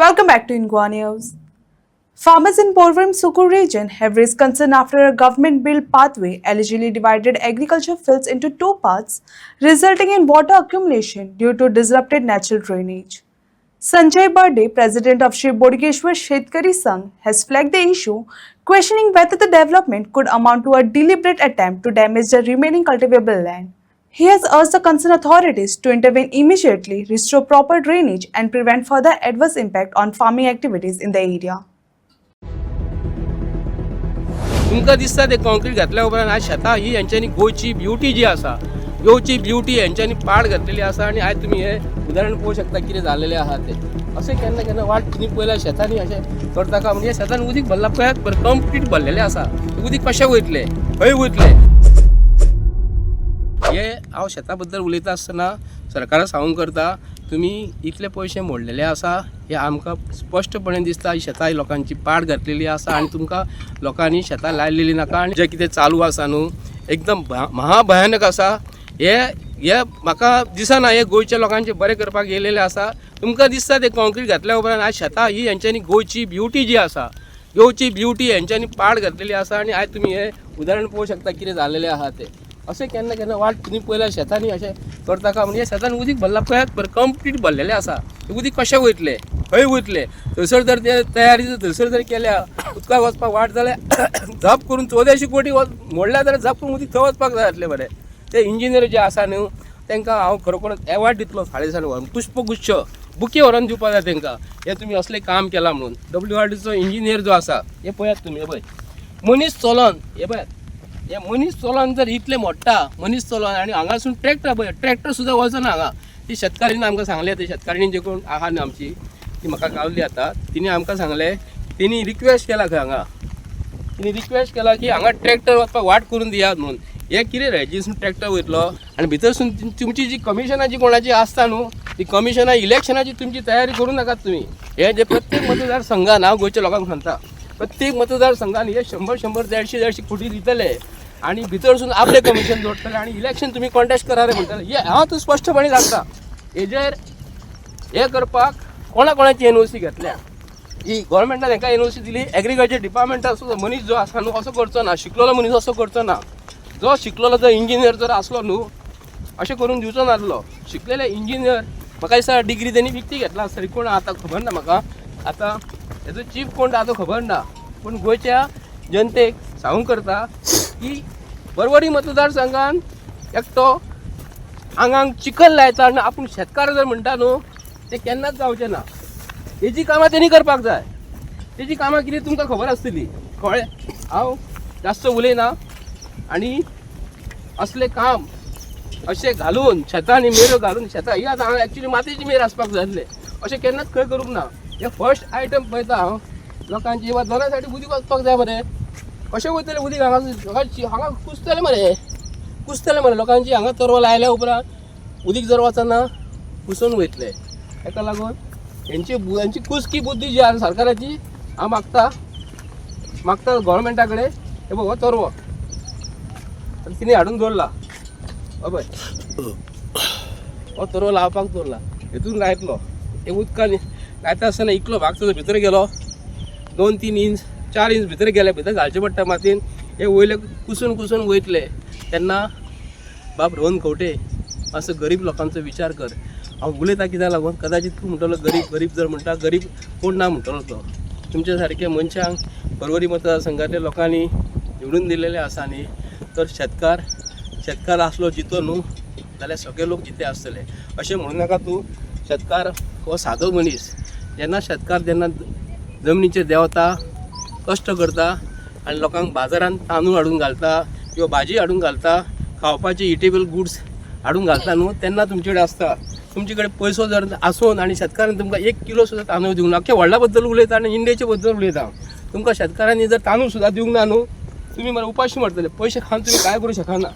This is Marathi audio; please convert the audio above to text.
Welcome back to Ingwa News. Farmers in Porvorim Sukur region have raised concern after a government-built pathway allegedly divided agriculture fields into two parts, resulting in water accumulation due to disrupted natural drainage. Sanjay Burde, president of Shri Bodhgeshwar Shetkari Sangh, has flagged the issue, questioning whether the development could amount to a deliberate attempt to damage the remaining cultivable land. He has urged the concerned authorities to intervene immediately, restore proper drainage, and prevent further adverse impact on farming activities in the area. तुमकां दिसता ते कॉन्क्रीट घातल्या उपरांत आज शेतां ही यांच्यानी गोंयची ब्युटी जी आसा गोंयची ब्युटी यांच्यानी पाड घातलेली आसा आनी आज तुम्ही हे उदाहरण पळोवंक शकता कितें जाल्लेलें आहा ते अशें केन्ना केन्ना वाट तुमी पयल्या शेतांनी अशें करता का म्हणजे शेतान उदीक भरला पळयात बरें कंप्लीट भरलेलें आसा उदीक कशें वयतलें खंय वयतलें हे हांव शेता बद्दल उलयता आसतना सरकाराक सांगूंक करता तुम्ही इतले पयशे मोडलेले आसा हे आमकां स्पश्टपणे दिसता ही शेतां लोकांची पाड घातलेली आसा आनी तुमकां लोकांनी शेतां लायलेली नाका आनी जें कितें चालू आसा न्हू एकदम महाभयानक आसा हे म्हाका दिसना हे गोंयच्या लोकांचे बरें करपाक येयलेले आसा तुमकां दिसता ते कॉन्क्रीट घातल्या उपरांत आज शेतां ही यांच्यानी गोंयची ब्युटी जी आसा गोंयची ब्युटी यांच्यानी पाड घातलेली आसा आनी आज तुम्ही हे उदाहरण पळोवंक शकता कितें जाल्लेलें आहा ते अशें केन्ना केन्ना वाट तुमी पयल्या शेतांनी अशें करता का म्हणजे शेतान उदीक भरला पळयात बरें कंप्लीट भरलेलें आसा उदीक कशें वयतलें खंय वयतलें थंयसर जर ते तयारी थंयसर जर केल्या उदकाक वचपाक वाट जाल्यार झप करून 1400 कोटी मोडल्या जाल्यार झप करून उदीक थंय वचपाक जाय आसलें बरें ते इंजिनियर जे आसा न्हू तांकां हांव खरोखरोच एवॉर्ड दितलो फाल्यां दिसांनी व्हरून पुष्पगुच्छ बुके व्हरून दिवपाक जाय तांकां हे तुमी असलें काम केलां म्हणून WRDचो इंजिनियर जो आसा हे पळयात तुमी हे पळय मनीस चलोन हे पळयात हे मनीस चलोन जर इतले मोडटा मनीस चलोन आनी हांगासून ट्रॅक्टर पळय ट्रॅक्टर सुद्दां वचना हांगा ती शेतकारीन आमकां सांगलें ते शेतकारीण जे कोण आहा न्ही आमची ती म्हाका गावली आतां तिणी आमकां सांगलें तिणी रिक्वेस्ट केला खंय हांगा तिणी रिक्वेस्ट केला की हांगा ट्रॅक्टर वचपाक वाट करून दियात म्हणून हे कितें रे जीसून ट्रॅक्टर वयतलो आनी भितरसून तुमची जी कमिशनाची कोणाची आसता न्हू ती कमिशना इलेक्शनाची तुमची तयारी करूं नाकात तुमी हे जे प्रत्येक मतदारसंघान हांव गोंयच्या लोकांक सांगता प्रत्येक मतदारसंघान हे 100 150 कोटी दितले आणि भितरसून आपले कमिशन जोडटले आणि इलेक्शन तुम्ही कॉन्टेस्ट करा रे म्हणटले हे हांव तूं स्पश्टपणे सांगता हेजेर हे करपाक कोणाची NOC घेतल्या ही गव्हर्मेंटान हाका NOC दिली एग्रीकल्चर डिपार्टमेंटाचो मनीस जो आसा न्हू असो करचो ना शिकलेलो मनीस असो करचो ना जो शिकलेलो जो इंजिनियर जर आसलो न्हू अशें करून दिवचो नासलो शिकलेले इंजिनियर म्हाका दिसता डिग्री तेणी विकती घेतला आसतली कोण आतां खबर ना म्हाका आतां हेजो चीफ कोण आतां खबर ना पूण गोंयच्या जनतेक सांगूंक करता की परवरी मतदारसंघान एकटो आंगांक चिखल लायता आनी आपूण शेतकार जर म्हणटा न्हू ते केन्नाच जावचें ना तेजी कामां तेणी करपाक जाय तेजी कामां कितें तुमकां खबर आसतली कळ्ळें हांव जास्त उलयना आनी असलें काम अशें घालून शेतांनी मेरो घालून शेतां ही आतां हांव एक्चुली मातयेची मेर आसपाक जाय आसलें अशें केन्नाच खंय करूंक ना हे फर्स्ट आयटम पळयता हांव लोकांची दोनां सायडी उदीक वचपाक जाय मरे कशें वयतलें उदीक हांगा कुसतलें मरे लोकांची हांगा तरवो लायल्या उपरांत उदीक जर वचना कुसून वयतलें हेका लागून हेंची कुसकी बुद्धी जी आसा सरकाराची हांव मागता गव्हर्मेंटा कडेन हे पळय हो तरवो तिणी हाडून दवरला पळय हो तरवो लावपाक दवरला हेतून लायतलो हे उदकान लायता आसतना इकलो भाग सुद्दां भितर गेलो 2-3 इंच 4 इंच भितर गेले भितर घालचे पडटा मातयेन हे वयले कुसून वयतले तेन्ना बाब रोहन खंवटे असो गरीब लोकांचो विचार कर हांव उलयता कित्याक लागून कदाचित तूं म्हणटलो गरीब जर म्हणटा गरीब कोण ना म्हणटलो तो तुमच्या सारके मनशांक परवरी मतदारसंघातल्या लोकांनी निवडून दिलेले आसा न्ही तर शेतकार आसलो जितो न्हू जाल्यार सगळे लोक जिते आसतले अशें म्हणूं नाका तूं शेतकार हो सादो मनीस जेन्ना शेतकार जमनीचेर देंवता कश्ट करता आनी लोकांक बाजारांत तांदूळ हाडून घालता किंवा भाजी हाडून घालता खावपाचे इटेबल गुड्स हाडून घालता न्हू तेन्ना तुमचे कडेन आसता तुमचे कडेन पयसो जर आसून आनी शेतकारान तुमकां 1 किलो सुद्दां तांदूळ दिवंक ना अख्ख्या व्हडला बद्दल उलयता आनी इंडियेचे बद्दल उलयता तुमकां शेतकारांनी जर तांदूळ सुद्दां दिवंक ना न्हू तुमी मरे उपाशी मरतले पयशे खावन तुमी कांय करूं शकना